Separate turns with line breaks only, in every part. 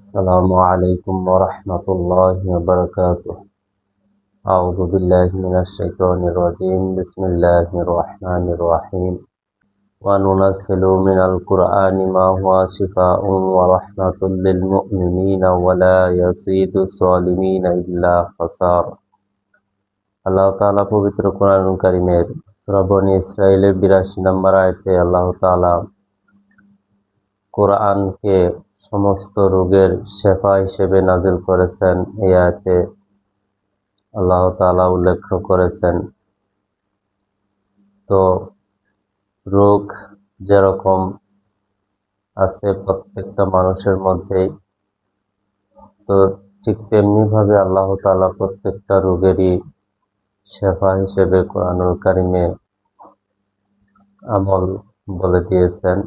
السلام عليكم ورحمة الله وبركاته. أعوذ بالله من الشيطان الرجيم. بسم الله الرحمن الرحيم. وننزل من القرآن ما هو شفاء ورحمة للمؤمنين ولا يزيد الظالمين إلا خسارا. আল্লাহ তাআলা পবিত্র কোরআনুল কারীমের সূরা বনী ইসরাঈলের 82 নম্বর আয়াতে আল্লাহ তাআলা কোরআনকে সমস্ত রোগের শেফা হিসেবে নাজিল করেছেন। এই আয়াতে আল্লাহ তাআলা উল্লেখ করেছেন, তো রোগ যেরকম আছে প্রত্যেকটা মানুষের মধ্যেই, তো ঠিক তেমনি ভাবে আল্লাহ তাআলা প্রত্যেকটা রোগেরই শেফা হিসেবে কোরআনুল কারীমে আমল বলে দিয়েছেন।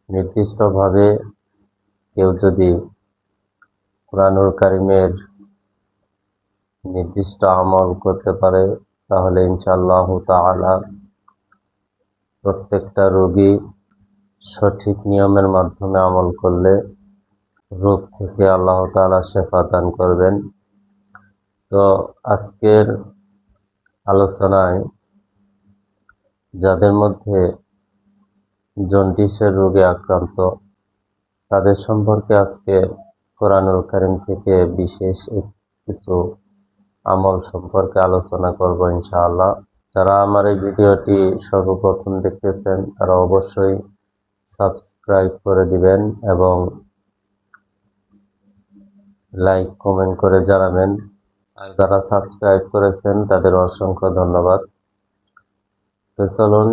নির্দিষ্টভাবে কেউ যদি কোরআনুল কারীমের নির্দিষ্ট আমল করতে পারে তাহলে ইনশাআল্লাহ তাআলা প্রত্যেকটা রোগী সঠিক নিয়মের মাধ্যমে আমল করলে রোগ থেকে আল্লাহ তাআলা শেফা দান করবেন। তো আজকের আলোচনায় যাদের মধ্যে জন্ডিসের রোগে আক্রান্ত তাদের সম্পর্কে আজকে কোরআনুল কারীম থেকে বিশেষ কিছু আমল সম্পর্কে আলোচনা করব ইনশাআল্লাহ। যারা আমার এই ভিডিওটি সর্বপ্রথম দেখতেছেন তারা অবশ্যই সাবস্ক্রাইব করে দিবেন এবং লাইক কমেন্ট করে জানাবেন। আর যারা সাবস্ক্রাইব করেছেন তাদের অসংখ্য ধন্যবাদ। তো চলুন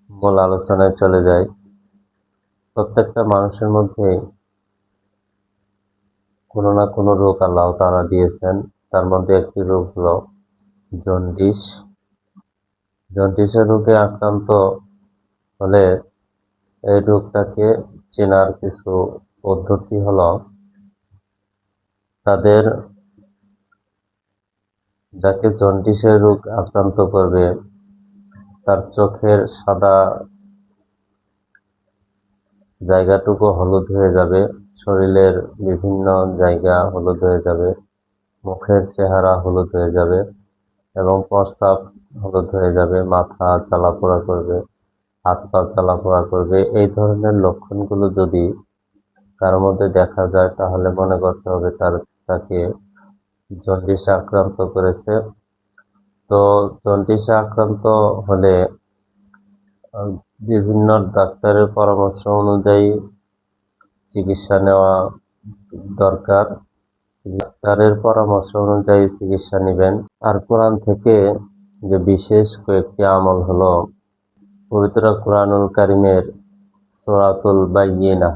মূল আলোচনায় চলে যাই। প্রত্যেকটা মানুষের মধ্যে কোনো না কোনো রোগ আল্লাহ তাআলা দিয়েছেন। তার মধ্যে একটি রোগ হলো জন্ডিস। জন্ডিসের রোগে আক্রান্ত হলে এই রোগটাকে চেনার কিছু পদ্ধতি হলো, তাদের যাকে জন্ডিসের রোগ আক্রান্ত করবে তার চোখের সাদা জায়গাটুকু হলুদ হয়ে যাবে, শরীরের বিভিন্ন জায়গা হলুদ হয়ে যাবে, মুখের চেহারা হলুদ হয়ে যাবে এবং প্রস্রাব হলুদ হয়ে যাবে, মাথা জ্বালাপোড়া করবে, হাত পা জ্বালাপোড়া করবে। এই ধরনের লক্ষণগুলো যদি কার মধ্যে দেখা যায় তাহলে মনে করতে হবে তাকে জন্ডিসে আক্রান্ত করেছে। তো জন্ডিসে আক্রান্ত হলে বিভিন্ন ডাক্তারের পরামর্শ অনুযায়ী চিকিৎসা নেওয়া দরকার। ডাক্তারের পরামর্শ অনুযায়ী চিকিৎসা নেবেন। আর কোরআন থেকে যে বিশেষ কয়েকটি আমল হলো, পবিত্র কোরআনুল কারীমের সূরাতুল বাইয়িনা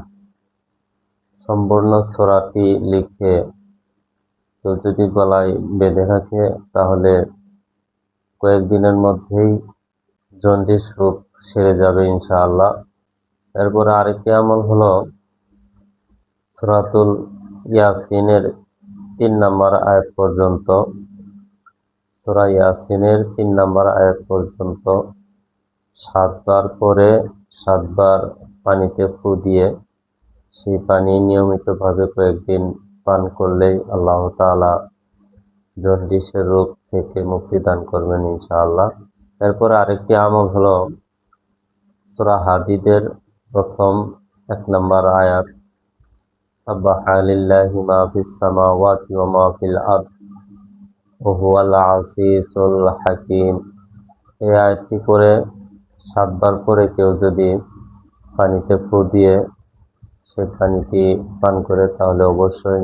সম্পূর্ণ সূরাটি লিখে কেউ যদি গলায় বেঁধে রাখে তাহলে কয়েকদিনের মধ্যেই জন্ডিস রোগ সেরে যাবে ইনশাআল্লাহ। এরপরে আরেকটি আমল হলো সূরাতুল ইয়াসিনের 3 নম্বর আয়াত পর্যন্ত, সূরা ইয়াসিনের 3 নম্বর আয়াত পর্যন্ত 7 বার পরে 7 বার পানিতে ফু দিয়ে সেই পানি নিয়মিতভাবে কয়েকদিন পান করলেই আল্লাহ তাআলা জন্ডিসের রোগ থেকে মুক্তি দান করবেন ইনশাআল্লাহ। এরপরে আরেকটি আমল হলো সূরা হাদীদের প্রথম 1 নম্বর আয়াত, সাব্বাহা লিল্লাহি মা ফিস সামাওয়াতি ওয়া মা ফিল আরদ ওয়া হুয়াল আজিজুল হাকীম। এই আয়াতটি করে 7 বার করে কেউ যদি পানিতে ফু দিয়ে সে পানিটি পান করে তাহলে অবশ্যই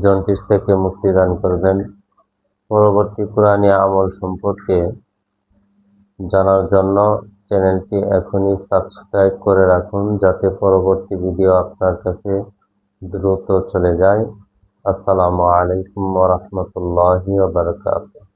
জন্ডিস থেকে মুক্তি দান করবেন। পরবর্তী কোরআনী আমল সম্পর্কে জানার জন্য চ্যানেলটি এখনই সাবস্ক্রাইব করে রাখুন যাতে পরবর্তী ভিডিও আপনার কাছে দ্রুত চলে যায়। আসসালামু আলাইকুম ওয়া রাহমাতুল্লাহি ওয়া বারাকাতুহু।